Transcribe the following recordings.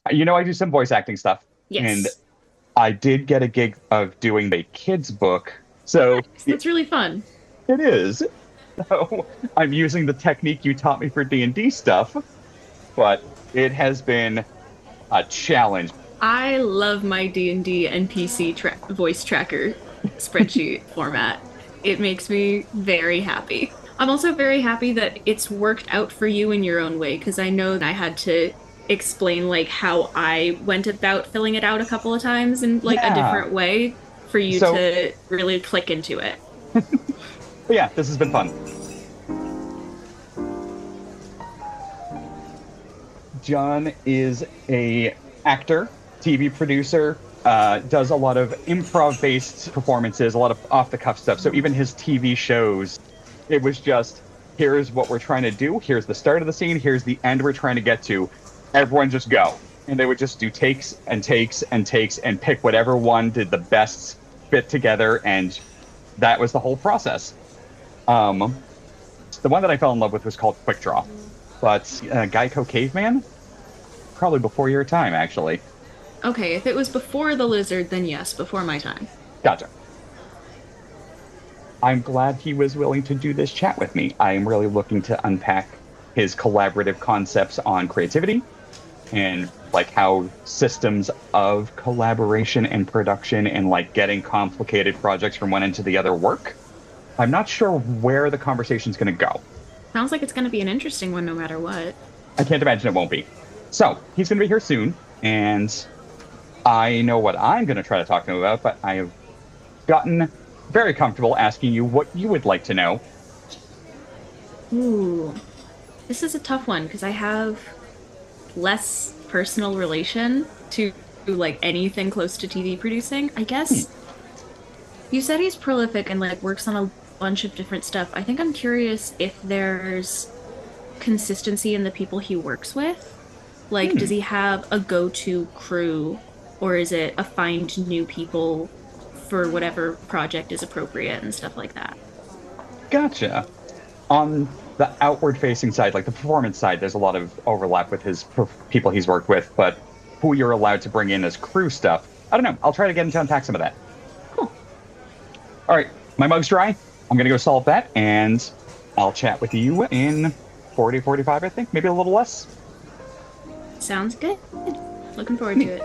I do some voice acting stuff, and Yes. I did get a gig of doing a kid's book. So Nice. That's really fun. it is. So I'm using the technique you taught me for D&D stuff, but it has been a challenge. I love my D&D NPC voice tracker spreadsheet format. It makes me very happy. I'm also very happy that it's worked out for you in your own way because I know I had to explain like how I went about filling it out a couple of times in like a Yeah. different way for you So, to really click into it. but yeah, this has been fun. John is a actor, TV producer, does a lot of improv-based performances, a lot of off-the-cuff stuff. So even his TV shows, it was just, here's what we're trying to do, here's the start of the scene, here's the end we're trying to get to. Everyone just go. And they would just do takes and takes and takes and pick whatever one did the best fit together, and that was the whole process. Um, the one that I fell in love with was called Quick Draw, but Geico Caveman, probably before your time, actually. Okay, if it was before the lizard, then yes, before my time. Gotcha. I'm glad he was willing to do this chat with me. I am really looking to unpack his collaborative concepts on creativity and like how systems of collaboration and production and like getting complicated projects from one end to the other work. I'm not sure where the conversation's going to go. Sounds like it's going to be an interesting one no matter what. I can't imagine it won't be. So he's going to be here soon, and I know what I'm going to try to talk to him about, but I have gotten very comfortable asking you what you would like to know. Ooh, this is a tough one because I have less personal relation to like anything close to TV producing. I Hmm, guess you said he's prolific and like works on a bunch of different stuff. I think I'm curious if there's consistency in the people he works with. Like, hmm, does he have a go-to crew or is it a find new people for whatever project is appropriate and stuff like that? gotcha. On the outward facing side, like the performance side, there's a lot of overlap with his people he's worked with, but who you're allowed to bring in as crew stuff, I don't know. I'll try to get him to unpack some of that. Cool. All right, my mug's dry. I'm going to go solve that, and I'll chat with you in 40, 45, I think, maybe a little less. Sounds good. Looking forward to it.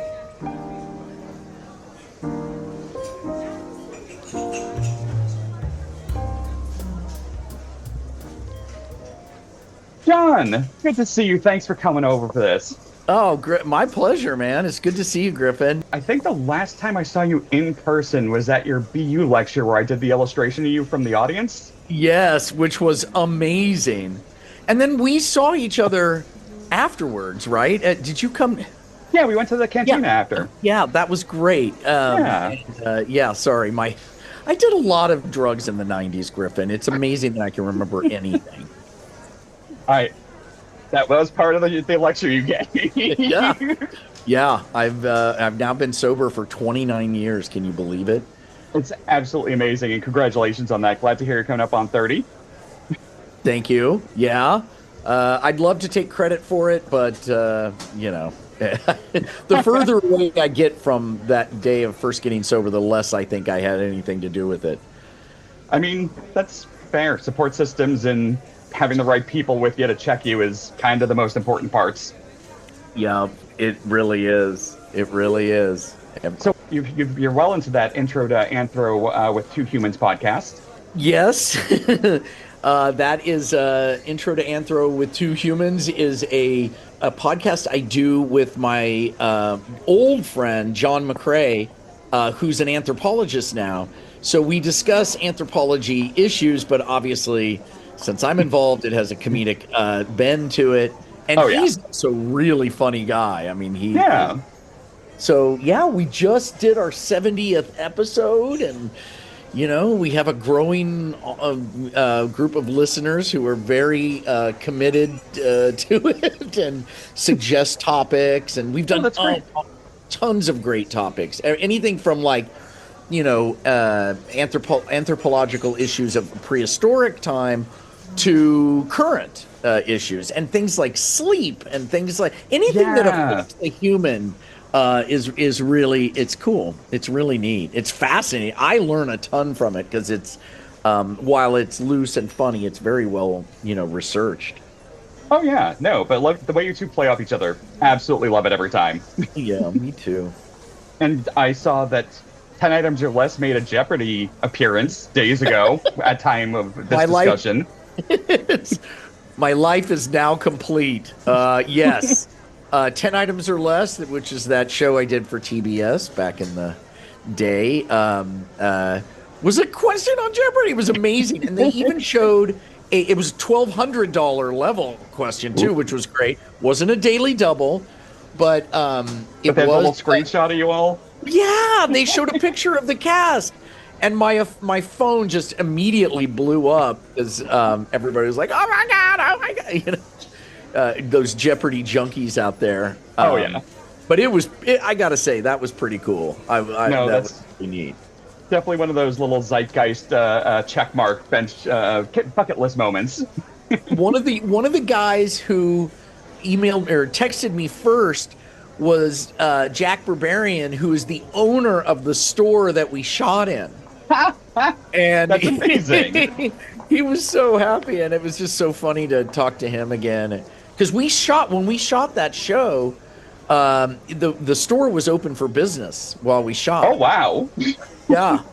John, good to see you. Thanks for coming over for this. Oh, my pleasure, man. It's good to see you, Griffin. I think the last time I saw you in person was at your BU lecture where I did the illustration of you from the audience. Yes, which was amazing. And then we saw each other afterwards, right? Did you come? Yeah, we went to the Yeah, cantina after. yeah, that was great. Yeah. Yeah, sorry, I did a lot of drugs in the '90s, Griffin. It's amazing that I can remember anything. I that was part of the lecture you gave Yeah, me. yeah. I've now been sober for 29 years. Can you believe it? It's absolutely amazing, and congratulations on that. Glad to hear you're coming up on 30. Thank you. Yeah. I'd love to take credit for it, but, the further away I get from that day of first getting sober, the less I think I had anything to do with it. I mean, that's fair. Support systems and having the right people with you to check you is kind of the most important parts. Yeah, it really is. It really is. So you're well into that intro to Anthro with Two Humans podcast. Yes. That is Intro to Anthro with Two Humans is a podcast I do with my old friend, John McCrae, who's an anthropologist now. So we discuss anthropology issues, but obviously, since I'm involved, it has a comedic bend to it. And Oh yeah, he's also a really funny guy. I mean, yeah. so yeah, we just did our 70th episode, and we have a growing group of listeners who are very committed to it and suggest topics, and we've Oh, done that's great. tons of great topics. Anything from like anthropological issues of prehistoric time to current issues and things like sleep and things like anything that affects a human is really, it's cool. It's really neat. It's fascinating. I learn a ton from it because it's while it's loose and funny, it's very well researched. Oh yeah, no, but the way you two play off each other, absolutely love it every time. Yeah, me too. And I saw that 10 Items or Less made a Jeopardy appearance days ago at time of this discussion. My life is now complete. Yes. 10 Items or Less, which is that show I did for TBS back in the day, was a question on Jeopardy. It was amazing. And they even showed it was a $1,200 level question too, which was great. Wasn't a daily double, but it was a little screenshot of you all. Yeah, they showed a picture of the cast, and my phone just immediately blew up because everybody was like, "Oh my god!" Those Jeopardy junkies out there. Yeah, but I gotta say that was pretty cool. That was pretty neat. Definitely one of those little zeitgeist checkmark bench bucket list moments. one of the guys who emailed or texted me first was Jack Barbarian, who is the owner of the store that we shot in. And that's amazing. He was so happy, and it was just so funny to talk to him again. Because when we shot that show, the store was open for business while we shot. Oh wow! Yeah.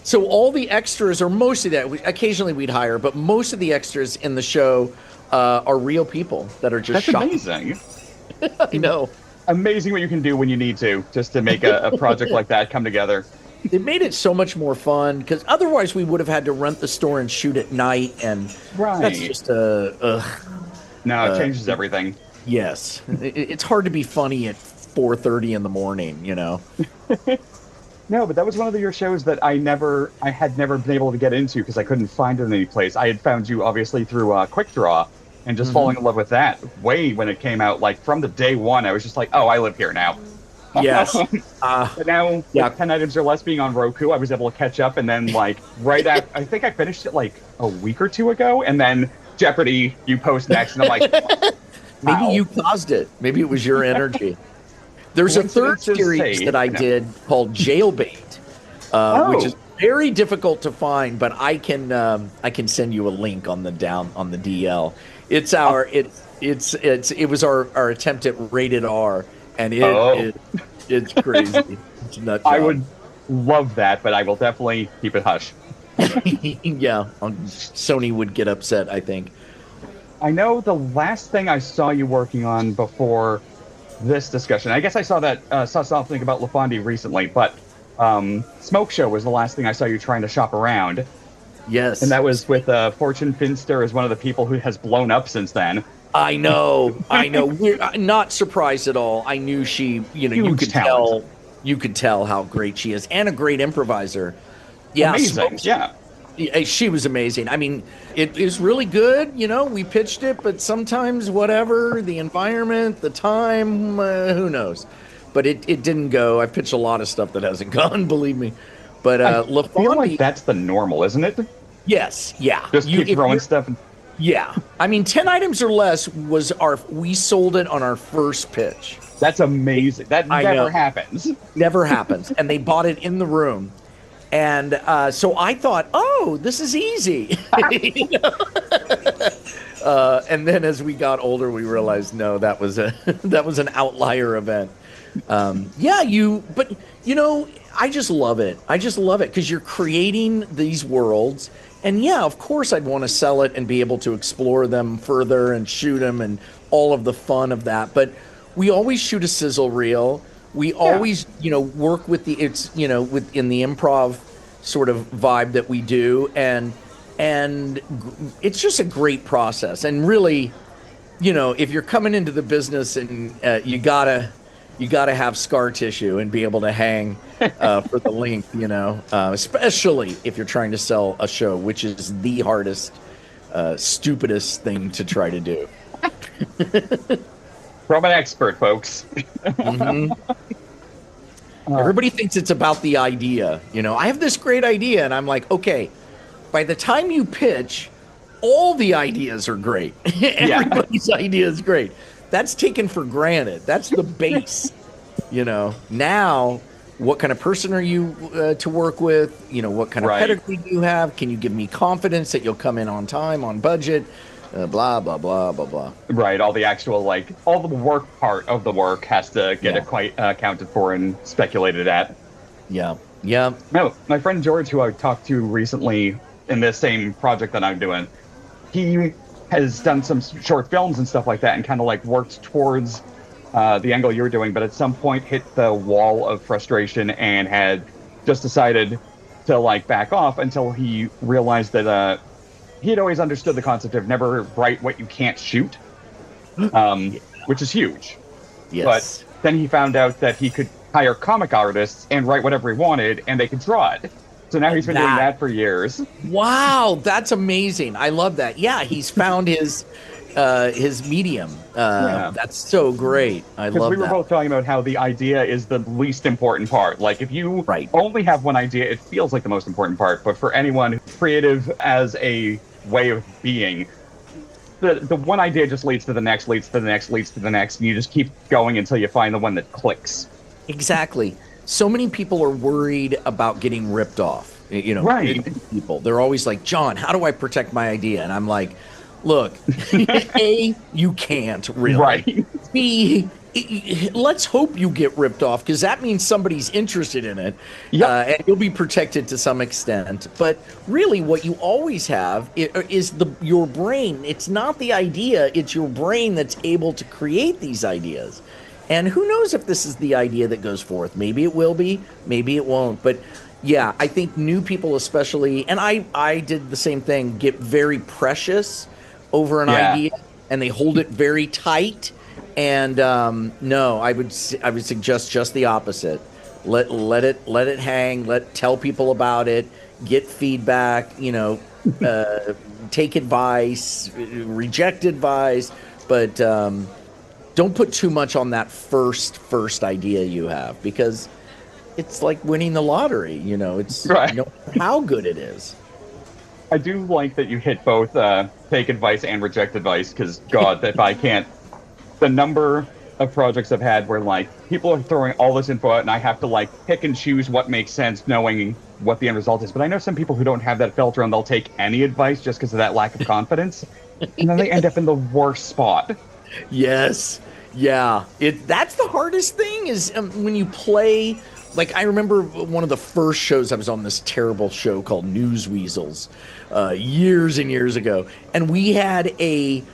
So all the extras, or most of that, occasionally we'd hire, but most of the extras in the show are real people that are just shot. That's amazing. I know. Amazing what you can do when you need to, just to make a project like that come together. It made it so much more fun, because otherwise we would have had to rent the store and shoot at night, and that's just No, it changes everything. Yes. It's hard to be funny at 4:30 in the morning, No, but that was one of your shows that I had never been able to get into because I couldn't find it in any place. I had found you obviously through Quick Draw, and just falling in love with that way when it came out. Like from the day one, I was just like, oh, I live here now. Yes. But now, with 10 Items or Less being on Roku, I was able to catch up, and then like right after, I think I finished it like a week or two ago, and then Jeopardy, you post next, and I'm like, maybe you caused it. Maybe it was your energy. There's a third series that I did called Jailbait, which is very difficult to find, but I can send you a link on the DL. It's it was our attempt at rated R, and it's crazy. It's nut job. I would love that, but I will definitely keep it hush. Yeah, Sony would get upset, I think. I know the last thing I saw you working on before this discussion, I guess I saw something about LaFondie recently, but Smoke Show was the last thing I saw you trying to shop around. Yes. And that was with Fortune Finster as one of the people who has blown up since then. I know. We're not surprised at all. I knew she, you could tell how great she is, and a great improviser. Yeah, amazing. Yeah. She was amazing. I mean, it is really good. We pitched it, but sometimes whatever, the environment, the time, who knows? But it didn't go. I've pitched a lot of stuff that hasn't gone, believe me. But I feel like that's the normal, isn't it? Yes. Yeah. Just keep throwing stuff. Yeah. I mean, 10 Items or Less was we sold it on our first pitch. That's amazing. That never happens. Never happens. And they bought it in the room. And so I thought, oh, this is easy. And then as we got older, we realized, no, that was an outlier event. But I just love it. I just love it because you're creating these worlds. And yeah, of course I'd want to sell it and be able to explore them further and shoot them and all of the fun of that. But we always shoot a sizzle reel. We always, work with within the improv sort of vibe that we do, and it's just a great process. And really, if you're coming into the business and you gotta have scar tissue and be able to hang for the length, especially if you're trying to sell a show, which is the hardest, stupidest thing to try to do. From an expert, folks. Mm-hmm. Everybody thinks it's about the idea. I have this great idea, and I'm like, okay, by the time you pitch, all the ideas are great. Everybody's idea is great. That's taken for granted. That's the base. Now, what kind of person are you to work with? What kind of pedigree do you have? Can you give me confidence that you'll come in on time, on budget? Blah, blah, blah, blah, blah. Right. All the actual, all the work part of the work has to get accounted for and speculated at. Yeah. Yeah. No, my friend George, who I talked to recently in this same project that I'm doing, he has done some short films and stuff like that and kind of worked towards the angle you're doing, but at some point hit the wall of frustration and had just decided to back off until he realized that he had always understood the concept of never write what you can't shoot, which is huge. Yes. But then he found out that he could hire comic artists and write whatever he wanted, and they could draw it. So now he's been doing that for years. Wow, that's amazing. I love that. Yeah, he's found his medium. That's so great. I love that. Because we were both talking about how the idea is the least important part. If you only have one idea, it feels like the most important part. But for anyone creative as a way of being, the one idea just leads to the next, leads to the next, leads to the next, and you just keep going until you find the one that clicks. Exactly. So many people are worried about getting ripped off. People. They're always like, John, how do I protect my idea? And I'm like, look, A, you can't really. Right. B, let's hope you get ripped off, because that means somebody's interested in it. And you'll be protected to some extent. But really what you always have is your brain. It's not the idea, it's your brain that's able to create these ideas. And who knows if this is the idea that goes forth. Maybe it will be, maybe it won't. But yeah, I think new people especially, and I did the same thing, get very precious over an idea, and they hold it very tight. And no, I would suggest just the opposite. Let it hang. Tell people about it. Get feedback. Take advice. Reject advice. But don't put too much on that first idea you have, because it's like winning the lottery. It's how good it is. I do like that you hit both take advice and reject advice, because God, if I can't, the number of projects I've had where people are throwing all this info out and I have to pick and choose what makes sense, knowing what the end result is. But I know some people who don't have that filter, and they'll take any advice just because of that lack of confidence, and then they end up in the worst spot. Yes. Yeah. That's the hardest thing is when you play. I remember one of the first shows I was on, this terrible show called News Weasels, years and years ago, and we had a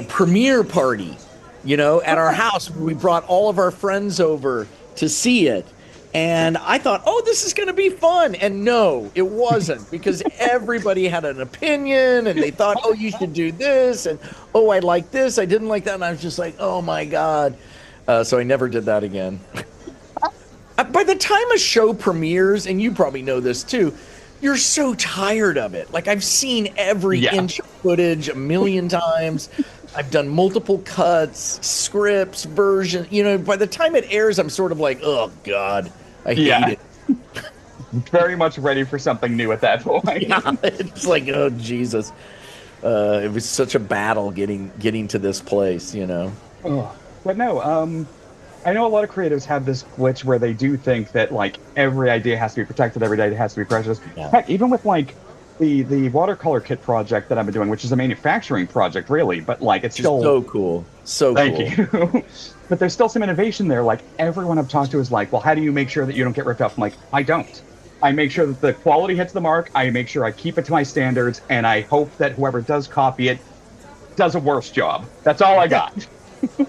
premiere party, at our house. We brought all of our friends over to see it, and I thought, oh, this is going to be fun. And no, it wasn't, because everybody had an opinion, and they thought, oh, you should do this, and oh, I like this, I didn't like that, and I was just like, oh my God. So I never did that again. By the time a show premieres, and you probably know this too, you're so tired of it. I've seen every inch of footage a million times. I've done multiple cuts, scripts, versions. By the time it airs, I'm sort of like, oh God, I hate it. Very much ready for something new at that point. It's like, oh Jesus. It was such a battle getting to this place, Oh, but no, I know a lot of creatives have this glitch where they do think that every idea has to be protected, every idea has to be precious. Heck, even with the watercolor kit project that I've been doing, which is a manufacturing project really, but it's still so cool. Thank you. But there's still some innovation there. Everyone I've talked to is well, how do you make sure that you don't get ripped off? I'm I don't. I make sure that the quality hits the mark. I make sure I keep it to my standards, and I hope that whoever does copy it does a worse job. That's all I got.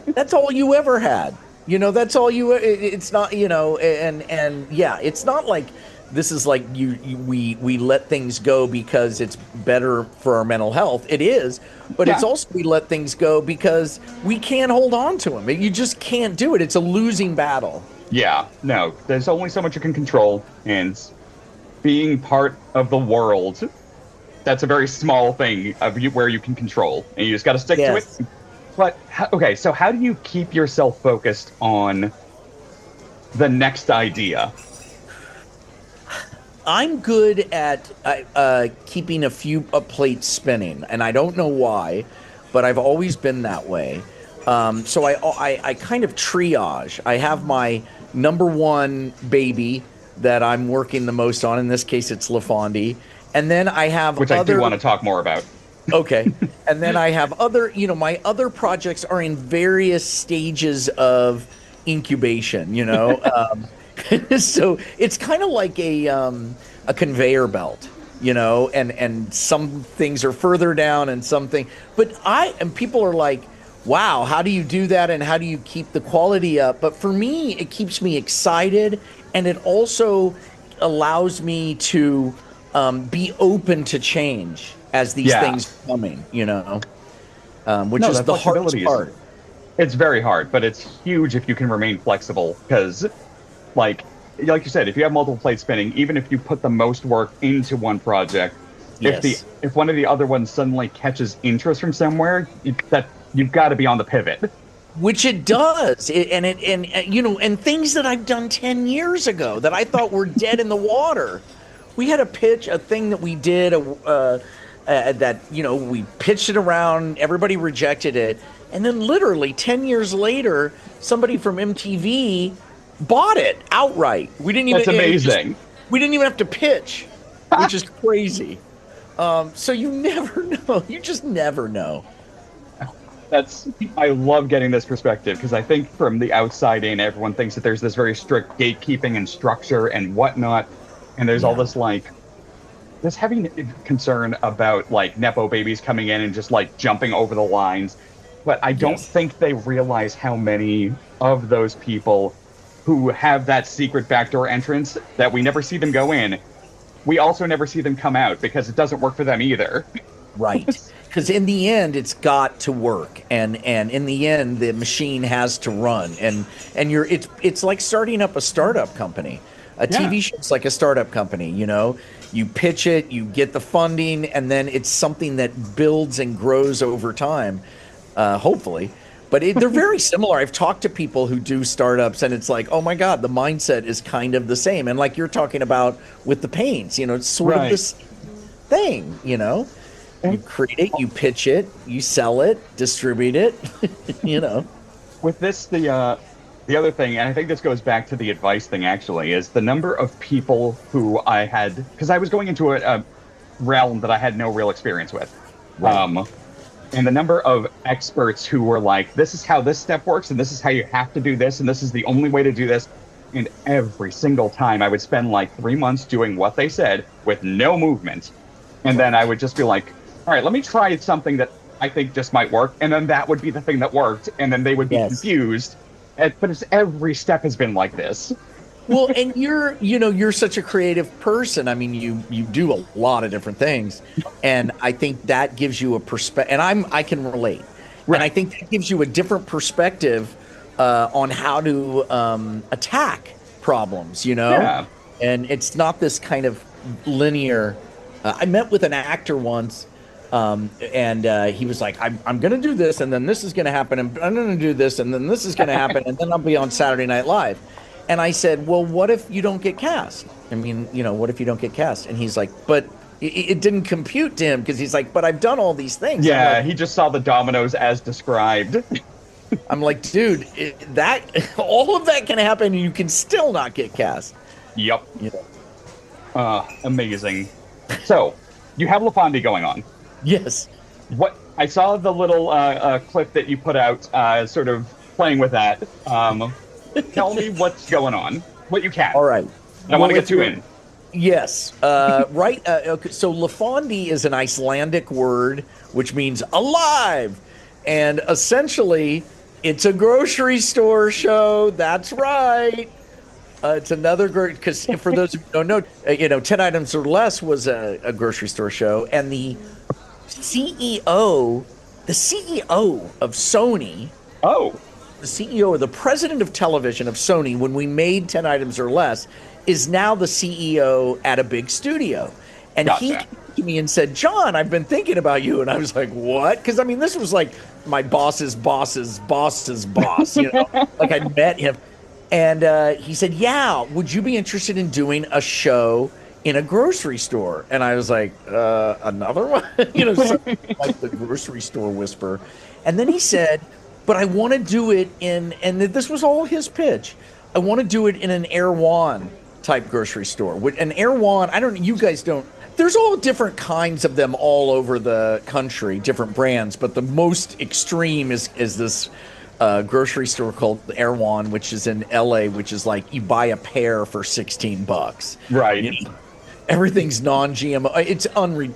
That's all you ever had. That's all you. It's not. And yeah, it's not like this is we let things go because it's better for our mental health. It is, but it's also we let things go because we can't hold on to them. You just can't do it. It's a losing battle. Yeah. No, there's only so much you can control, and being part of the world, that's a very small thing where you can control, and you just got to stick to it. But, okay, so how do you keep yourself focused on the next idea? I'm good at keeping a few plates spinning, and I don't know why, but I've always been that way. So I kind of triage. I have my number one baby that I'm working the most on. In this case, it's LaFondy. And then I have Which I do want to talk more about. Okay. And then I have my other projects are in various stages of incubation, So it's kind of like a conveyor belt, and some things are further down and something. But people are like, wow, how do you do that and how do you keep the quality up? But for me, it keeps me excited, and it also allows me to be open to change as these things are coming, which is the hardest part. It's very hard, but it's huge if you can remain flexible because, like you said, if you have multiple plates spinning, even if you put the most work into one project, if one of the other ones suddenly catches interest from somewhere, that you've got to be on the pivot. Which it does, and things that I've done 10 years ago that I thought were dead in the water. We had a thing that we did we pitched it around, everybody rejected it, and then literally 10 years later, somebody from MTV bought it outright. That's amazing. We didn't even have to pitch, which is crazy. So you never know. You just never know. I love getting this perspective because I think from the outside in, everyone thinks that there's this very strict gatekeeping and structure and whatnot, and there's all this this heavy concern about Nepo babies coming in and just jumping over the lines. But I don't think they realize how many of those people who have that secret backdoor entrance that we never see them go in, we also never see them come out because it doesn't work for them either. Right. Because in the end, it's got to work, and in the end, the machine has to run, and it's like starting up a startup company. A TV show's like a startup company. You pitch it, you get the funding, and then it's something that builds and grows over time, hopefully. But they're very similar. I've talked to people who do startups, and it's like, oh my God, the mindset is kind of the same. And like you're talking about with the paints, it's sort of this thing, You create it, you pitch it, you sell it, distribute it, With this, the other thing, and I think this goes back to the advice thing actually, is the number of people who I had, because I was going into a realm that I had no real experience with. Right. And the number of experts who were like, this is how this step works, and this is how you have to do this, and this is the only way to do this. And every single time I would spend 3 months doing what they said with no movement. And then I would just be like, all right, let me try something that I think just might work. And then that would be the thing that worked. And then they would be confused. But every step has been like this. Well, and you're such a creative person. I mean, you do a lot of different things. And I think that gives you a perspective. And I can relate. Right. And I think that gives you a different perspective on how to attack problems, Yeah. And it's not this kind of linear. I met with an actor once. And he was like, I'm going to do this, and then this is going to happen, and I'm going to do this, and then this is going to happen, and then I'll be on Saturday Night Live. And I said, well, what if you don't get cast? I mean, what if you don't get cast? And he's like, but it didn't compute to him because he's like, but I've done all these things. Yeah, like, he just saw the dominoes as described. I'm like, dude, all of that can happen, and you can still not get cast. Yep. Amazing. So, you have LaFondy going on. Yes. What I saw the little clip that you put out, sort of playing with that. Tell me what's going on, what you can. All right. I want to get you in. Yes. Right. Okay. So LaFondy is an Icelandic word which means alive, and essentially, it's a grocery store show. That's right. It's another because for those who don't know, 10 Items or Less was a grocery store show, and the CEO of Sony. Oh. The CEO or the president of television of Sony, when we made 10 Items or Less, is now the CEO at a big studio. And he came to me and said, John, I've been thinking about you. And I was like, what? Because, I mean, this was like my boss's boss's boss's boss, like I met him. And he said, yeah, would you be interested in doing a show in a grocery store. And I was like, another one? Something like the grocery store whisper. And then he said, but I want to do it in, and this was all his pitch. I want to do it in an Erewhon type grocery store. An Erewhon, you guys don't, there's all different kinds of them all over the country, different brands, but the most extreme is this grocery store called Erewhon, which is in LA, which is like you buy a pair for $16. Right. Everything's non-GMO.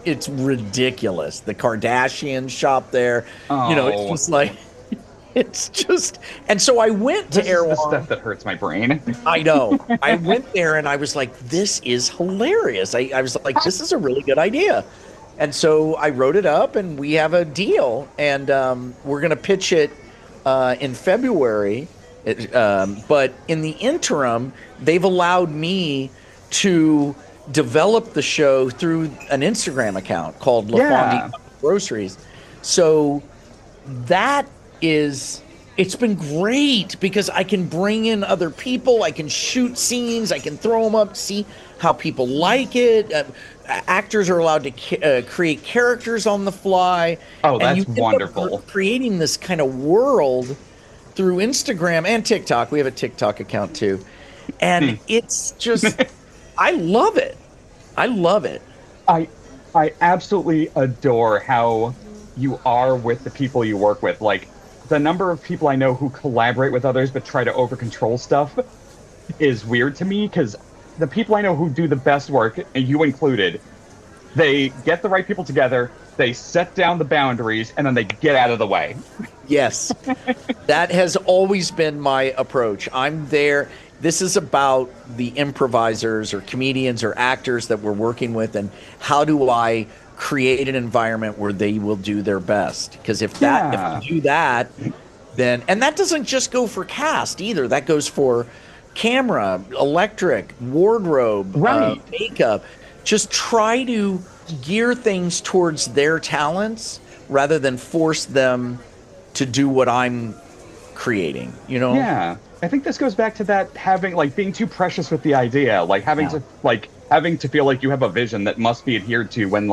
It's ridiculous. The Kardashians shop there. Oh. It's just like it's just. And so I went to Erewhon. This is the stuff that hurts my brain. I know. I went there and I was like, this is hilarious. I was like, this is a really good idea. And so I wrote it up and we have a deal and we're going to pitch it in February. But in the interim, they've allowed me to develop the show through an Instagram account called LaFondie Groceries. So it's been great because I can bring in other people, I can shoot scenes, I can throw them up, see how people like it. Actors are allowed to create characters on the fly. Oh, that's wonderful. Creating this kind of world through Instagram and TikTok. We have a TikTok account too. And it's just, I love it. I love it. I absolutely adore how you are with the people you work with. Like, the number of people I know who collaborate with others but try to over-control stuff is weird to me, because the people I know who do the best work, and you included, they get the right people together, they set down the boundaries, and then they get out of the way. Yes. That has always been my approach. I'm there. This is about the improvisers or comedians or actors that we're working with, and how do I create an environment where they will do their best? Because if you do that, then, and that doesn't just go for cast either. That goes for camera, electric, wardrobe, makeup. Just try to gear things towards their talents rather than force them to do what I'm creating, Yeah. I think this goes back to that being too precious with the idea, having to feel like you have a vision that must be adhered to when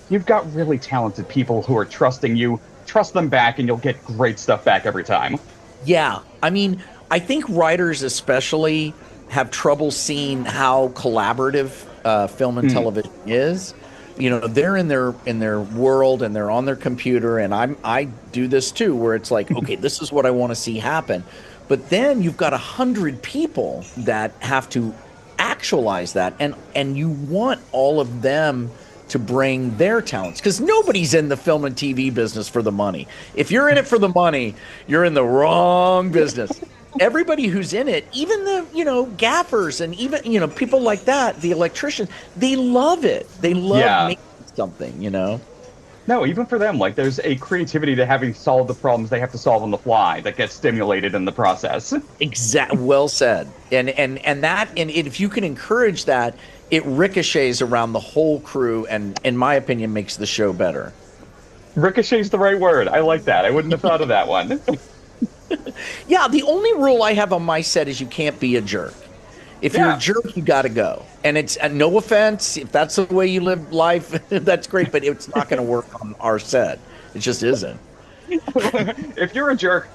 you've got really talented people who are trusting you. Trust them back and you'll get great stuff back every time. Yeah. I mean, I think writers especially have trouble seeing how collaborative film and television is. They're in their world and they're on their computer, and I do this too, where it's like, okay, this is what I want to see happen. But then you've got 100 people that have to actualize that, and you want all of them to bring their talents, because nobody's in the film and TV business for the money. If you're in it for the money, you're in the wrong business. Everybody who's in it, even the gaffers and even people like that, the electricians, they love it. They love making something. No, even for them, there's a creativity to having solved the problems they have to solve on the fly that gets stimulated in the process. Well said. And if you can encourage that, it ricochets around the whole crew, and in my opinion, makes the show better. Ricochet's the right word. I like that. I wouldn't have thought of that one. Yeah, the only rule I have on my set is you can't be a jerk. If you're a jerk, you got to go. And it's no offense. If that's the way you live life, that's great. But it's not going to work on our set. It just isn't. If you're a jerk,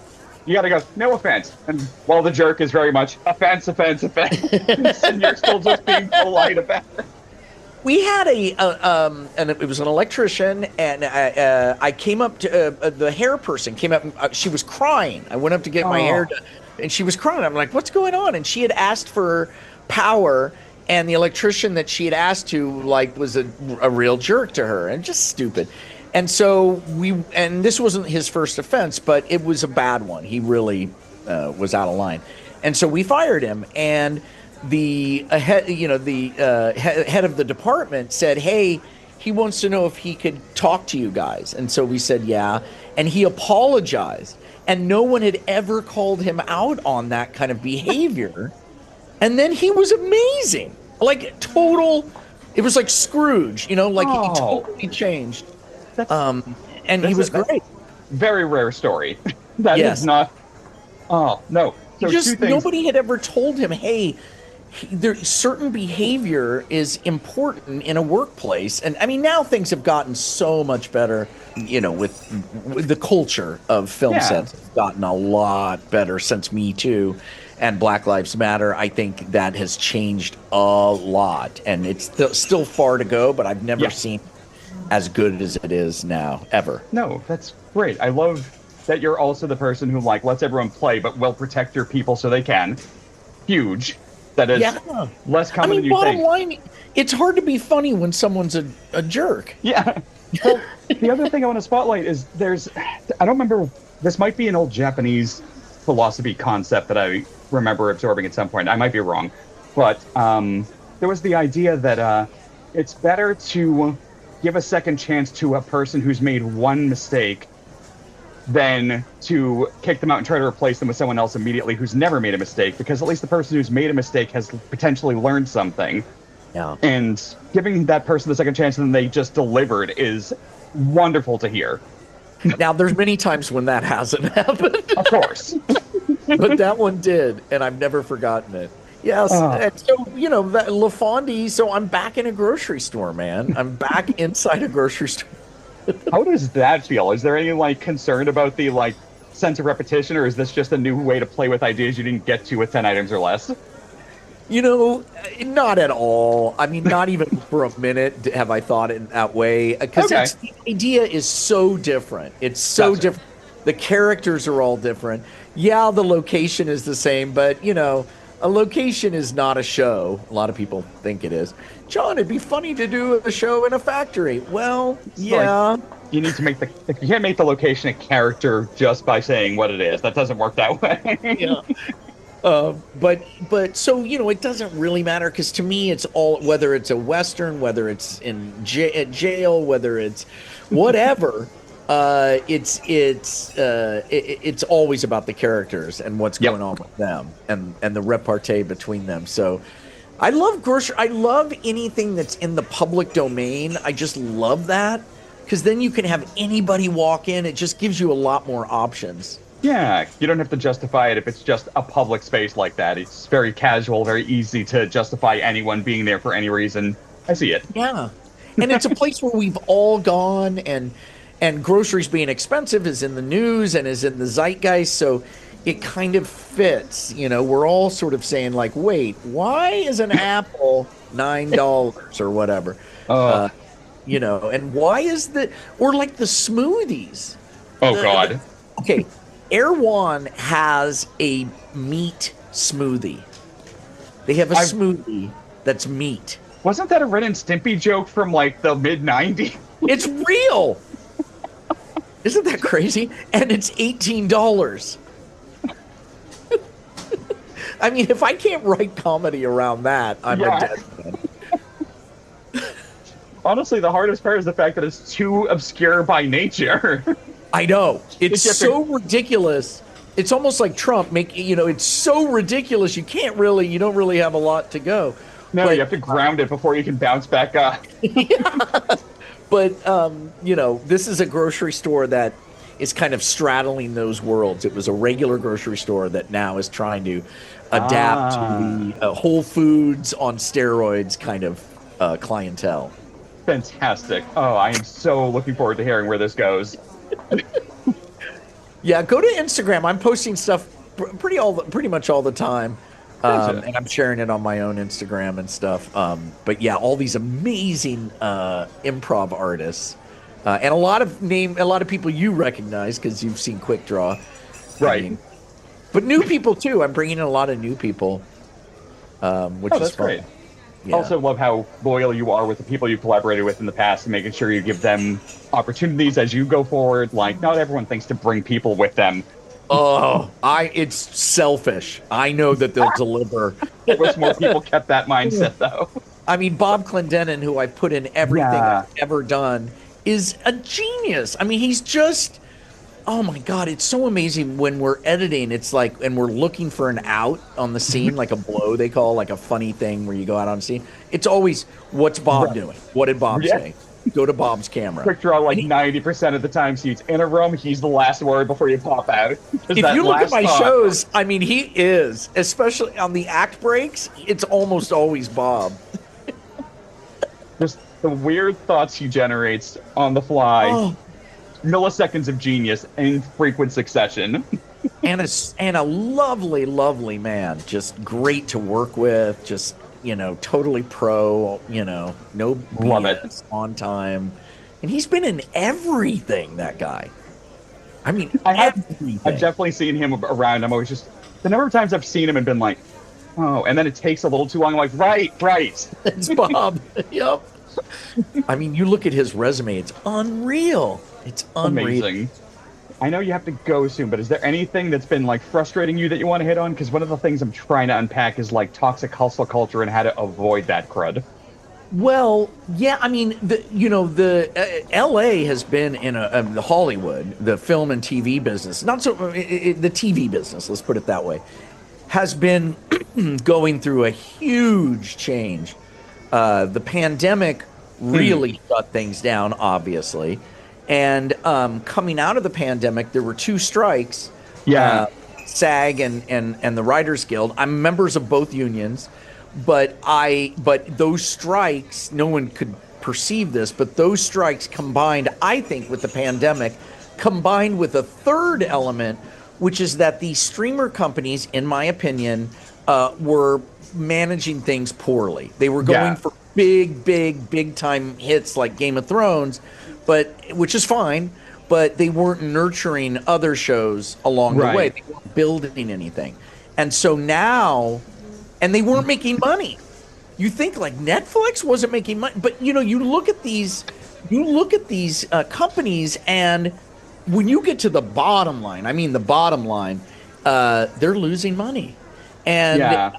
you got to go, no offense. And while the jerk is very much offense. And you're still just being polite about it. We had and it was an electrician, and I came up to the hair person came up. She was crying. I went up to get my hair done, and she was crying. I'm like, "What's going on?" And she had asked for power, and the electrician that she had asked to was a real jerk to her, and just stupid. And so and this wasn't his first offense, but it was a bad one. He really was out of line, and so we fired him. And the head of the department said, "Hey, he wants to know if he could talk to you guys." And so we said, "Yeah." And he apologized. And no one had ever called him out on that kind of behavior. And then he was amazing. It was like Scrooge, he totally changed. And he was great. Very rare story. That is not. Oh, no. So nobody had ever told him, hey, certain behavior is important in a workplace. And I mean, now things have gotten so much better, with the culture of film sets. It's gotten a lot better since Me Too and Black Lives Matter. I think that has changed a lot, and it's still far to go, but I've never seen as good as it is now, ever. No, that's great. I love that you're also the person who lets everyone play, but will protect your people so they can. Huge. That is less common than you think. Bottom line, it's hard to be funny when someone's a jerk. Yeah. Well, the other thing I want to spotlight is I don't remember, this might be an old Japanese philosophy concept that I remember absorbing at some point. I might be wrong. But there was the idea that it's better to give a second chance to a person who's made one mistake than to kick them out and try to replace them with someone else immediately who's never made a mistake, because at least the person who's made a mistake has potentially learned something. Yeah. And giving that person the second chance and then they just delivered is wonderful to hear. Now, there's many times when that hasn't happened. Of course. But that one did, and I've never forgotten it. Yes, and so, that LaFondie, so I'm back in a grocery store, man. I'm back inside a grocery store. How does that feel? Is there any concern about the sense of repetition, or is this just a new way to play with ideas you didn't get to with 10 items or less? Not at all. I mean, not even for a minute have I thought it that way, because the idea is so different. It's so different. The characters are all different. Yeah, the location is the same, but a location is not a show. A lot of people think it is. John, it'd be funny to do a show in a factory. Well, yeah. You need to you can't make the location a character just by saying what it is. That doesn't work that way. Yeah. But so, it doesn't really matter, because to me, it's all, whether it's a Western, whether it's in jail, whether it's whatever, it's always about the characters and what's going on with them and the repartee between them. So I love anything that's in the public domain. I just love that, because then you can have anybody walk in. It just gives you a lot more options. Yeah, you don't have to justify it if it's just a public space like that. It's very casual, very easy to justify anyone being there for any reason. I see it. Yeah. And it's a place where we've all gone, and groceries being expensive is in the news and is in the zeitgeist, so it kind of fits. We're all sort of saying wait, why is an apple $9 or whatever? And why is the smoothies? God. Okay, Erewhon has a meat smoothie. They have a smoothie that's meat. Wasn't that a Ren and Stimpy joke from the mid-90s? It's real. Isn't that crazy? And it's $18. I mean, if I can't write comedy around that, I'm a dead man. Honestly, the hardest part is the fact that it's too obscure by nature. I know. It's so ridiculous. It's almost like Trump it's so ridiculous you don't really have a lot to go. No, you have to ground it before you can bounce back up. But, this is a grocery store that is kind of straddling those worlds. It was a regular grocery store that now is trying to adapt to the Whole Foods on steroids kind of clientele. Fantastic. Oh, I am so looking forward to hearing where this goes. Yeah, go to Instagram. I'm posting stuff pretty much all the time. And I'm sharing it on my own Instagram and stuff. But yeah, all these amazing improv artists, and a lot of people you recognize because you've seen Quick Draw, right? But new people too. I'm bringing in a lot of new people, which is fun. Great. Yeah. I also love how loyal you are with the people you've collaborated with in the past, and making sure you give them opportunities as you go forward. Not everyone thinks to bring people with them. Oh, it's selfish. I know that they'll deliver. I wish more people kept that mindset, though. I mean, Bob Clendenin, who I've put in everything I've ever done, is a genius. I mean, he's just, oh my God, it's so amazing when we're editing. It's and we're looking for an out on the scene, like a blow they call, like a funny thing where you go out on scene. It's always, what's Bob doing? What did Bob say? go to Bob's camera. Quick draw, like 90% of the time, he's in a room, he's the last word before you pop out. If you look at my shows, I mean, he is, especially on the act breaks, it's almost always Bob. Just the weird thoughts he generates on the fly. Oh. Milliseconds of genius in frequent succession. and a lovely, lovely man. Just great to work with. Just, totally pro, no Love BS, it. On time. And he's been in everything, that guy. I mean, I've definitely seen him around. I'm always just, the number of times I've seen him and been like, oh, and then it takes a little too long. I'm like, right. It's Bob. Yep. I mean, you look at his resume, it's unreal. It's unreal. Amazing. I know you have to go soon, but is there anything that's been like frustrating you that you want to hit on? Because one of the things I'm trying to unpack is like toxic hustle culture and how to avoid that crud. Well, yeah, I mean, L.A. has been in the Hollywood, the film and TV business, not so the TV business, let's put it that way, has been going through a huge change. The pandemic really shut things down, obviously. And coming out of the pandemic, there were 2 strikes. Yeah. SAG and the Writers Guild. I'm members of both unions, but those strikes, no one could perceive this, but those strikes combined, I think, with the pandemic, combined with a third element, which is that the streamer companies, in my opinion, were managing things poorly. They were going for big time hits like Game of Thrones, which is fine, but they weren't nurturing other shows along the way. They weren't building anything. And so now, and they weren't making money. You think like Netflix wasn't making money, but you look at these companies, and when you get to the bottom line, they're losing money. And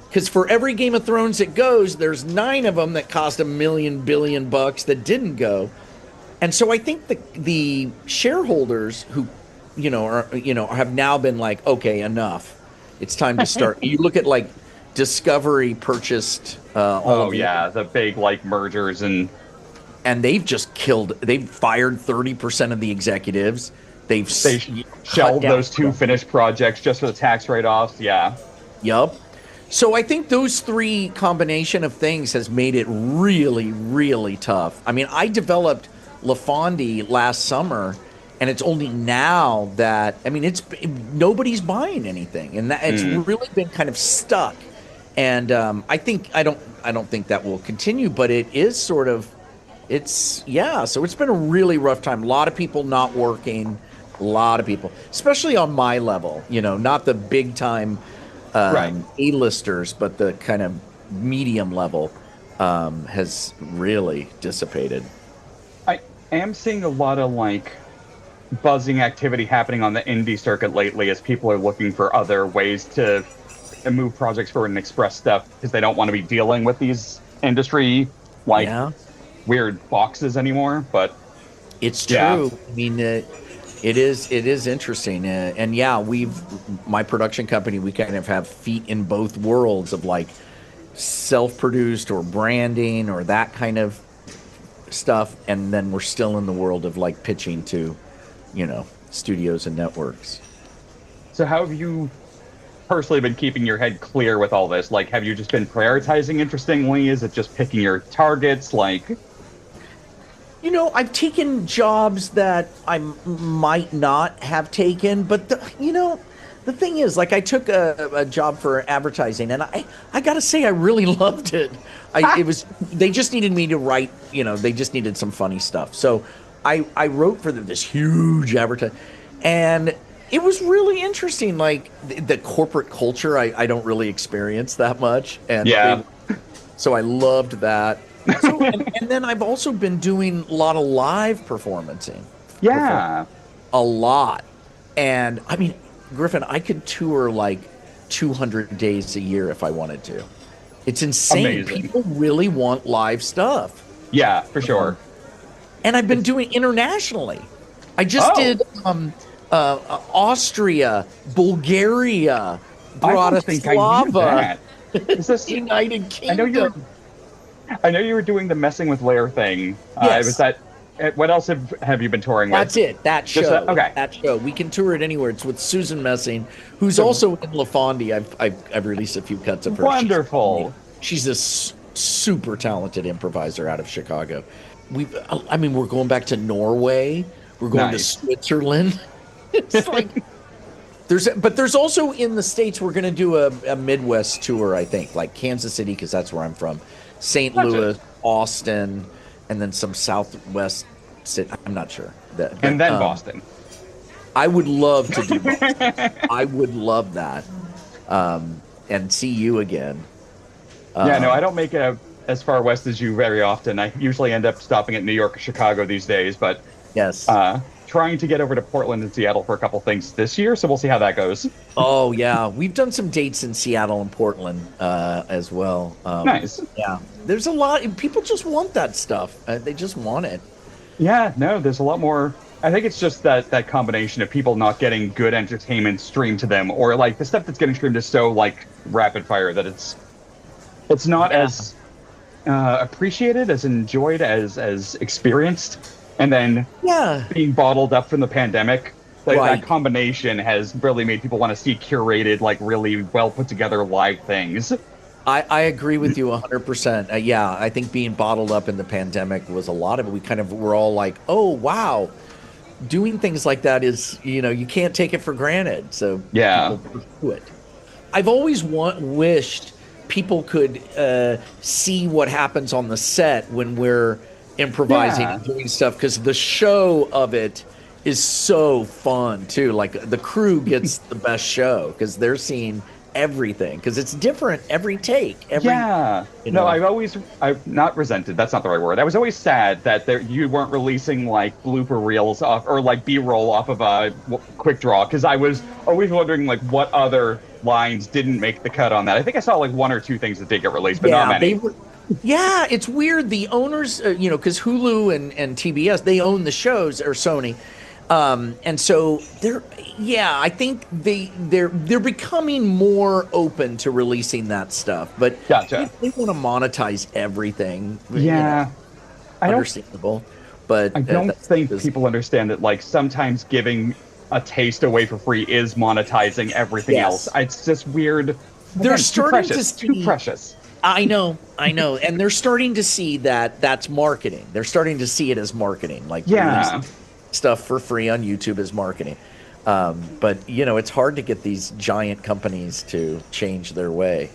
because for every Game of Thrones that goes, there's 9 of them that cost $1 billion that didn't go. And so I think the shareholders who, have now been like, okay, enough. It's time to start. You look at like Discovery purchased the big like mergers and they've fired 30% of the executives. They shelved those 2 finished projects just for the tax write-offs. Yeah. Yep. So I think those 3 combination of things has made it really, really tough. I mean, I developed LaFonde last summer, and it's only now that nobody's buying anything, and that it's really been kind of stuck. And I don't think that will continue, but it is sort of, so it's been a really rough time. A lot of people not working, a lot of people, especially on my level, not the big time A-listers, but the kind of medium level has really dissipated. I am seeing a lot of like buzzing activity happening on the indie circuit lately as people are looking for other ways to move projects forward and express stuff because they don't want to be dealing with these industry weird boxes anymore. But it's true. I mean, it is interesting, and my production company, we kind of have feet in both worlds of like self-produced or branding or that kind of stuff, and then we're still in the world of like pitching to studios and networks. So how have you personally been keeping your head clear with all this? Like, have you just been prioritizing interestingly? Is it just picking your targets? Like, I've taken jobs that I might not have taken, but the thing is, like, I took a job for advertising, and I gotta say, I really loved it. They just needed me to write, they just needed some funny stuff. So I wrote for this huge advertising, and it was really interesting. Like, the corporate culture, I don't really experience that much. And so I loved that. So, and then I've also been doing a lot of live performancing. Yeah. A lot. And I mean, Griffin, I could tour like 200 days a year if I wanted to. It's insane. Amazing. People really want live stuff. Yeah, for sure. And I've been doing internationally. I just did Austria, Bulgaria, Bratislava, Is this United Kingdom. I know I know you were doing the messing with layer thing. Yes. Was that? What else have you been touring with? That's it. That show. Just okay. That show. We can tour it anywhere. It's with Susan Messing, who's also in LaFondy. I've released a few cuts of her. Wonderful. She's a super talented improviser out of Chicago. We're going back to Norway. We're going to Switzerland. It's like there's also in the States. We're going to do a Midwest tour. I think like Kansas City because that's where I'm from. St. Louis, Austin, and then some Southwest city. I'm not sure. And then Boston. I would love to do Boston. I would love that. And see you again. No, I don't make it as far west as you very often. I usually end up stopping at New York or Chicago these days, but yes, trying to get over to Portland and Seattle for a couple things this year, so we'll see how that goes. Oh, yeah. We've done some dates in Seattle and Portland as well. Nice. Yeah. There's a lot. People just want that stuff. They just want it. Yeah, no, there's a lot more. I think it's just that combination of people not getting good entertainment streamed to them, or like the stuff that's getting streamed is so like rapid fire that it's not as appreciated, as enjoyed, as experienced. And then being bottled up from the pandemic, that combination has really made people want to see curated, like really well put together live things. I agree with you 100%. Yeah, I think being bottled up in the pandemic was a lot of it. We kind of were all like, oh, wow. Doing things like that is, you can't take it for granted. So people do it. I've always wished people could see what happens on the set when we're improvising and doing stuff, because the show of it is so fun too. Like the crew gets the best show because they're seeing everything, because it's different every take. No, I've not resented, that's not the right word. I was always sad that you weren't releasing like blooper reels off or like B-roll off of a quick draw, because I was always wondering like what other lines didn't make the cut on that. I think I saw like one or two things that did get released, but not many. It's weird. The owners, because Hulu and TBS, they own the shows, or Sony, and so I think they're becoming more open to releasing that stuff. But gotcha. They want to monetize everything. Understandable. But I don't think people understand that. Like sometimes giving a taste away for free is monetizing everything else. It's just weird. They're starting to see too precious. I know, and they're starting to see that's marketing. They're starting to see it as marketing, like stuff for free on YouTube is marketing. But it's hard to get these giant companies to change their way.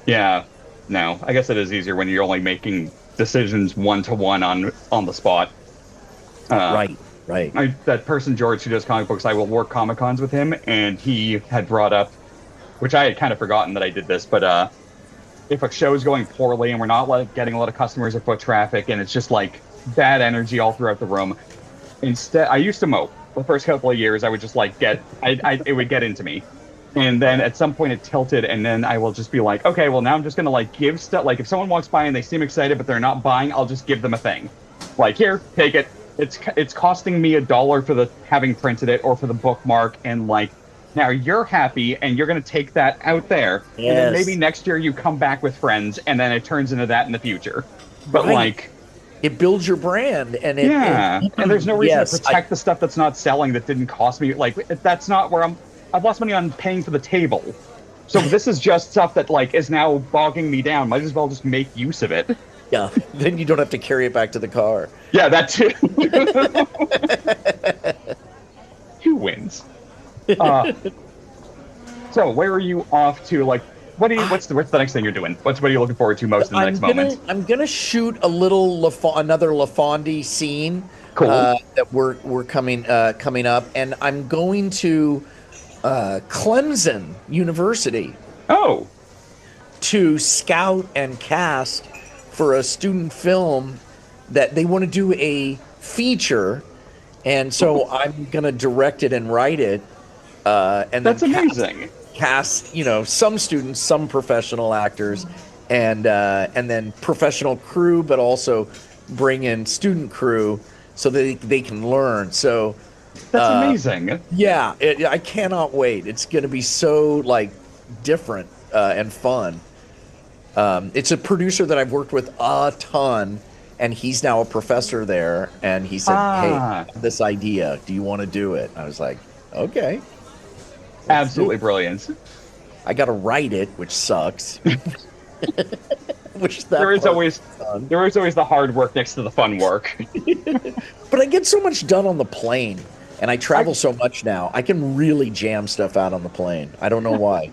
Yeah, no, I guess it is easier when you're only making decisions one-to-one on the spot. Right. That person George who does comic books, I will work Comic Cons with him, and he had brought up, which I had kind of forgotten that I did this, but if a show is going poorly and we're not getting a lot of customers or foot traffic, and it's just like bad energy all throughout the room, instead, I used to mope. The first couple of years, I would just like it would get into me, and then at some point it tilted, and then I will just be like, okay, well now I'm just gonna like give stuff. Like if someone walks by and they seem excited but they're not buying, I'll just give them a thing. Like here, take it. It's costing me $1 for the having printed it or for the bookmark, and like. Now you're happy, and you're going to take that out there. Yes. And then maybe next year you come back with friends, and then it turns into that in the future. But like, it builds your brand, and and there's no reason to protect the stuff that's not selling that didn't cost me. Like that's not where I've lost money on paying for the table. So this is just stuff that like is now bogging me down. Might as well just make use of it. Yeah, then you don't have to carry it back to the car. Yeah, that too. Who wins? So where are you off to? Like, what's the next thing you're doing? What are you looking forward to most in the next moment? I'm gonna shoot a little another LaFondy scene. Cool. That we're coming up, and I'm going to Clemson University. Oh. To scout and cast for a student film that they want to do a feature, and so I'm gonna direct it and write it. And that's amazing. Cast, some students, some professional actors, and then professional crew, but also bring in student crew so that they can learn. So that's amazing. Yeah, I cannot wait. It's going to be so like different and fun. It's a producer that I've worked with a ton, and he's now a professor there. And he said, "Hey, I have this idea. Do you want to do it?" I was like, "Okay." Absolutely brilliant. I got to write it, which sucks. There is always the hard work next to the fun work. But I get so much done on the plane, and I travel so much now. I can really jam stuff out on the plane. I don't know why.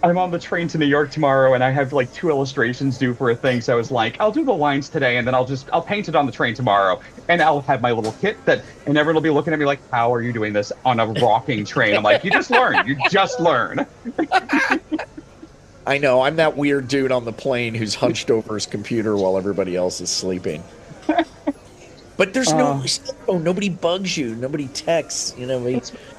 I'm on the train to New York tomorrow, and I have like 2 illustrations due for a thing. So I was like, I'll do the lines today, and then I'll paint it on the train tomorrow, and I'll have my little kit and everyone will be looking at me like, "How are you doing this on a rocking train?" I'm like, "You just learn. You just learn." I know. I'm that weird dude on the plane who's hunched over his computer while everybody else is sleeping. But there's nobody bugs you. Nobody texts.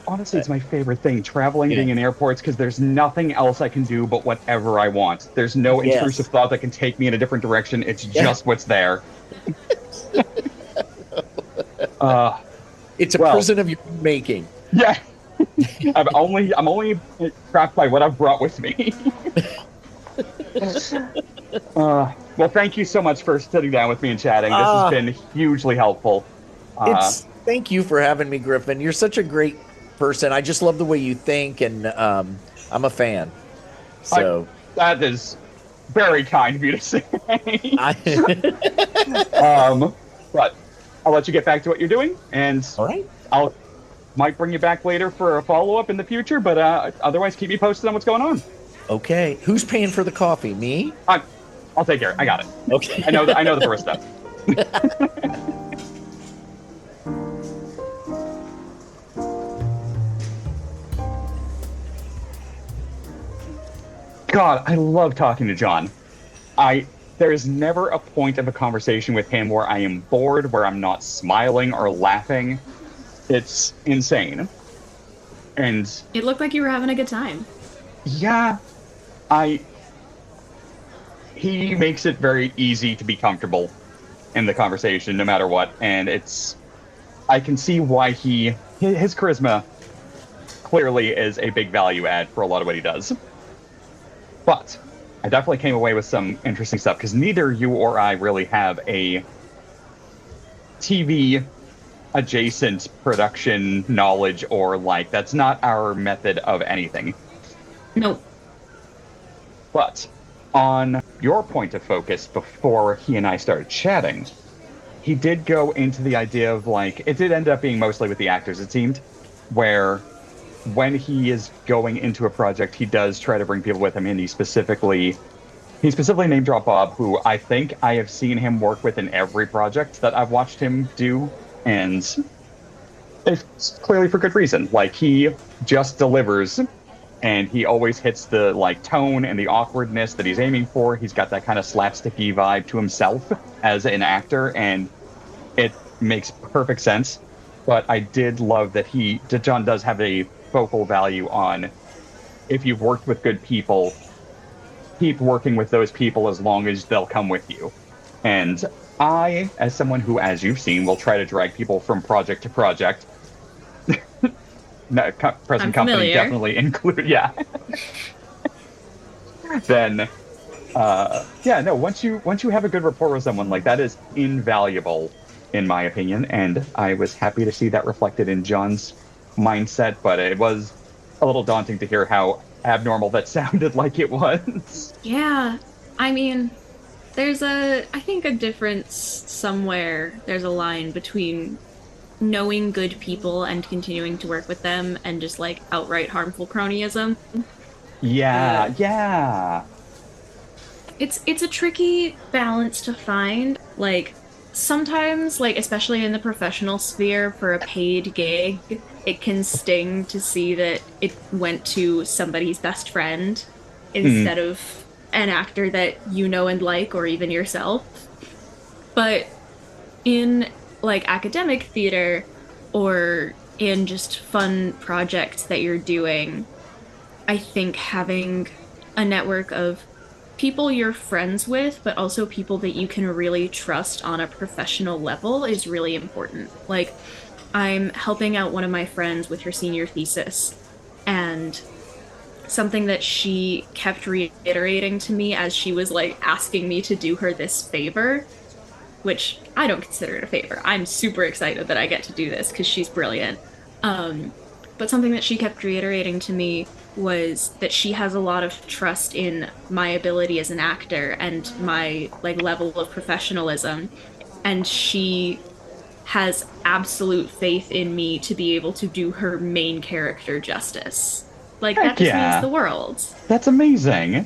Honestly, it's my favorite thing, traveling, being in airports, because there's nothing else I can do but whatever I want. There's no intrusive thought that can take me in a different direction. It's just what's there. It's a prison of your making. Yeah. I'm only trapped by what I've brought with me. Well, thank you so much for sitting down with me and chatting. This has been hugely helpful. Thank you for having me, Griffin. You're such a great person. I just love the way you think, and I'm a fan. So that is very kind of you to say. But I'll let you get back to what you're doing, and all right. Might bring you back later for a follow-up in the future, but otherwise keep me posted on what's going on. Okay. Who's paying for the coffee? Me? I'll take care. I got it. Okay. I know the first step. God, I love talking to John. There is never a point of a conversation with him where I am bored, where I'm not smiling or laughing. It's insane. And it looked like you were having a good time. Yeah. He makes it very easy to be comfortable in the conversation, no matter what. And I can see why his charisma clearly is a big value add for a lot of what he does. But I definitely came away with some interesting stuff, because neither you or I really have a TV adjacent production knowledge, or that's not our method of anything. Nope. But on your point of focus before he and I started chatting, he did go into the idea of it did end up being mostly with the actors, it seemed, where when he is going into a project, he does try to bring people with him, and he specifically name dropped Bob, who I think I have seen him work with in every project that I've watched him do, and it's clearly for good reason. He just delivers, and he always hits the tone and the awkwardness that he's aiming for. He's got that kind of slapsticky vibe to himself as an actor, and it makes perfect sense. But I did love that John does have a vocal value on, if you've worked with good people, keep working with those people as long as they'll come with you. And I, as someone who, as you've seen, will try to drag people from project to project, present company definitely included, yeah. Then, once you have a good rapport with someone, that is invaluable, in my opinion. And I was happy to see that reflected in John's mindset, but it was a little daunting to hear how abnormal that sounded like it was. Yeah, I mean, there's I think a difference somewhere. There's a line between knowing good people and continuing to work with them, and just outright harmful cronyism. Yeah. It's a tricky balance to find. Sometimes, especially in the professional sphere, for a paid gig, it can sting to see that it went to somebody's best friend instead of an actor that you know and like, or even yourself. But in academic theater, or in just fun projects that you're doing, I think having a network of people you're friends with, but also people that you can really trust on a professional level is really important. I'm helping out one of my friends with her senior thesis, and something that she kept reiterating to me as she was like asking me to do her this favor, which I don't consider it a favor. I'm super excited that I get to do this because she's brilliant. But something that she kept reiterating to me was that she has a lot of trust in my ability as an actor and my like level of professionalism, and she has absolute faith in me to be able to do her main character justice. Like, Heck that just yeah. means the world. That's amazing.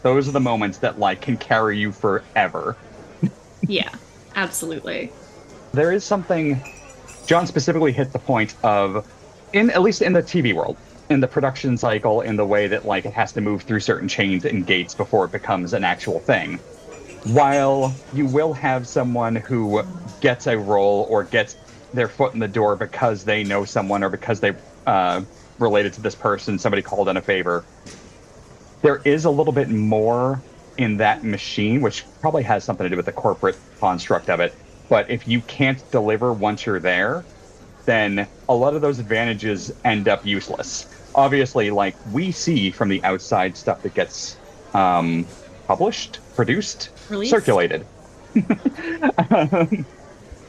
Those are the moments that like can carry you forever. Yeah, absolutely. There is something John specifically hit the point of, in at least in the TV world, in the production cycle, in the way that like it has to move through certain chains and gates before it becomes an actual thing. While you will have someone who gets a role or gets their foot in the door because they know someone or because they related to this person, somebody called in a favor, there is a little bit more in that machine, which probably has something to do with the corporate construct of it. But if you can't deliver once you're there, then a lot of those advantages end up useless. Obviously, like, we see from the outside stuff that gets published, produced, Released? Circulated.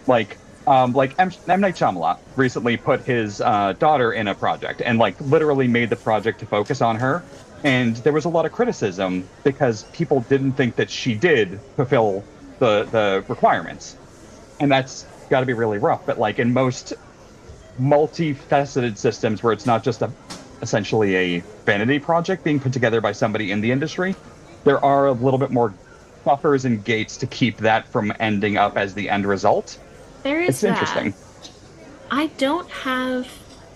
Like M. Night Shyamalan recently put his daughter in a project and like literally made the project to focus on her. And there was a lot of criticism because people didn't think that she did fulfill the requirements. And that's got to be really rough. But like in most multifaceted systems where it's not just essentially a vanity project being put together by somebody in the industry, there are a little bit more buffers and gates to keep that from ending up as the end result. There is It's interesting. I don't have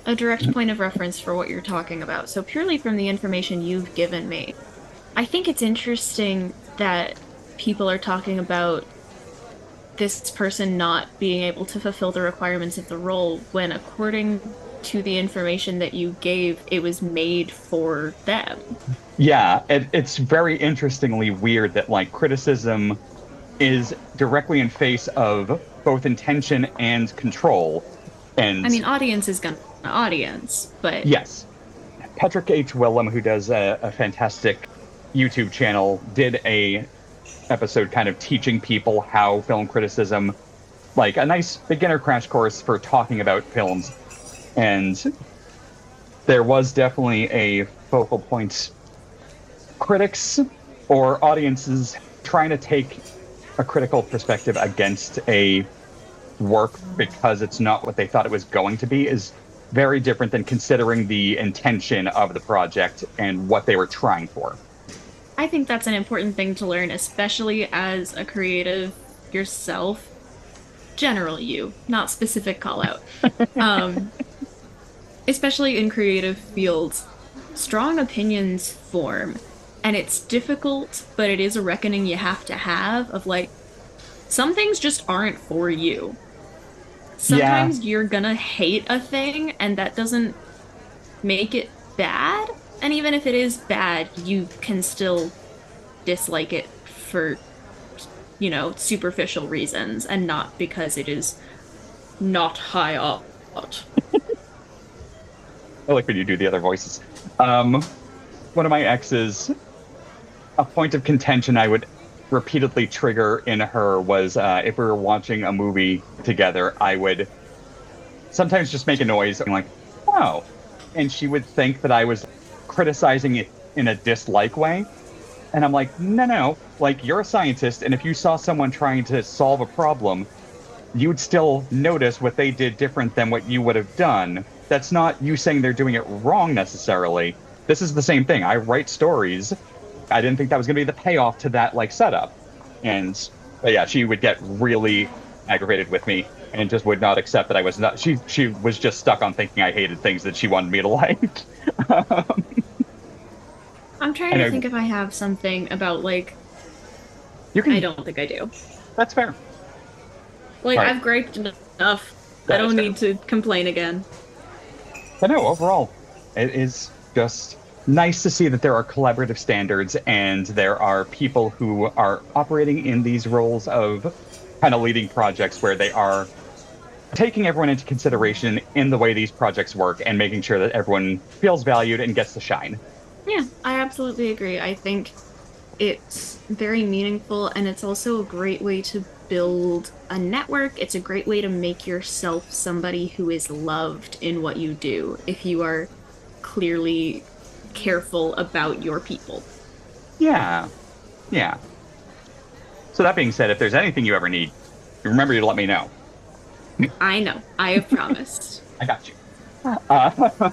a direct point of reference for what you're talking about, so purely from the information you've given me, I think it's interesting that people are talking about this person not being able to fulfill the requirements of the role when, according to the information that you gave, it was made for them. Yeah, it's very interestingly weird that like criticism is directly in face of both intention and control. And I mean, audience is gonna audience, but yes, Patrick H. Willem, who does a fantastic YouTube channel, did a episode kind of teaching people how film criticism, like a nice beginner crash course for talking about films. And there was definitely a focal point. Critics or audiences trying to take a critical perspective against a work because it's not what they thought it was going to be is very different than considering the intention of the project and what they were trying for. I think that's an important thing to learn, especially as a creative yourself. General you, not specific call out. Especially in creative fields, strong opinions form. And it's difficult, but it is a reckoning you have to have of like, some things just aren't for you. Sometimes you're gonna hate a thing, and that doesn't make it bad. And even if it is bad, you can still dislike it for, you know, superficial reasons and not because it is not high art. I like when you do the other voices. One of my exes, a point of contention I would repeatedly trigger in her was if we were watching a movie together, I would sometimes just make a noise and like, oh. And she would think that I was criticizing it in a dislike way. And I'm like, no, like you're a scientist, and if you saw someone trying to solve a problem, you would still notice what they did different than what you would have done. That's not you saying they're doing it wrong necessarily. This is the same thing. I write stories. I didn't think that was going to be the payoff to that like setup. And but yeah, she would get really aggravated with me and just would not accept that I was not. She was just stuck on thinking I hated things that she wanted me to like. I'm trying to think if I have something about like. You can. I don't think I do. That's fair. Like Right. I've griped enough. That I is don't fair. need to complain again. But no, overall, it is just nice to see that there are collaborative standards and there are people who are operating in these roles of kind of leading projects where they are taking everyone into consideration in the way these projects work and making sure that everyone feels valued and gets to shine. Yeah. Yeah, I absolutely agree. I think it's very meaningful, and it's also a great way to build a network. It's a great way to make yourself somebody who is loved in what you do if you are clearly careful about your people. Yeah. Yeah. So that being said, if there's anything you ever need, remember to let me know. I know, I have promised. I got you. Uh,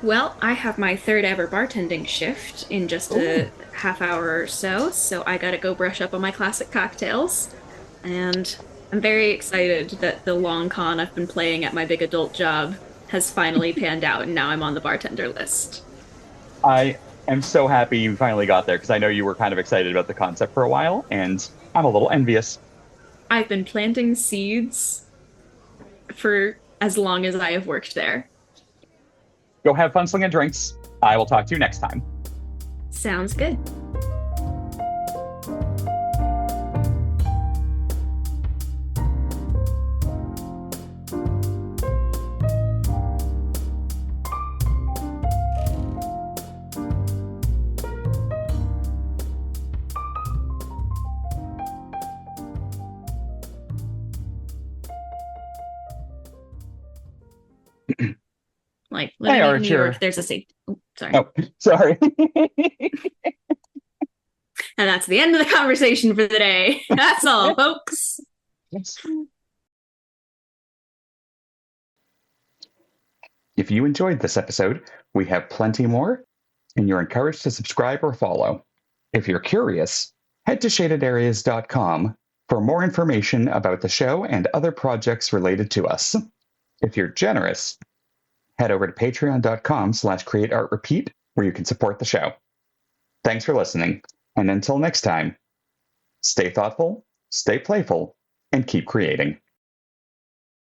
Well, I have my third ever bartending shift in just a half hour or so, so I gotta go brush up on my classic cocktails. And I'm very excited that the long con I've been playing at my big adult job has finally panned out, and now I'm on the bartender list. I am so happy you finally got there because I know you were kind of excited about the concept for a while, and I'm a little envious. I've been planting seeds for as long as I have worked there. Go have fun slinging drinks. I will talk to you next time. Sounds good. Like living Hey, in New York, Archer. there's a safety. Oh, sorry. Oh, sorry. And that's the end of the conversation for the day. That's all, folks. If you enjoyed this episode, we have plenty more, and you're encouraged to subscribe or follow. If you're curious, head to shadedareas.com for more information about the show and other projects related to us. If you're generous, head over to patreon.com/createartrepeat, where you can support the show. Thanks for listening, and until next time, stay thoughtful, stay playful, and keep creating.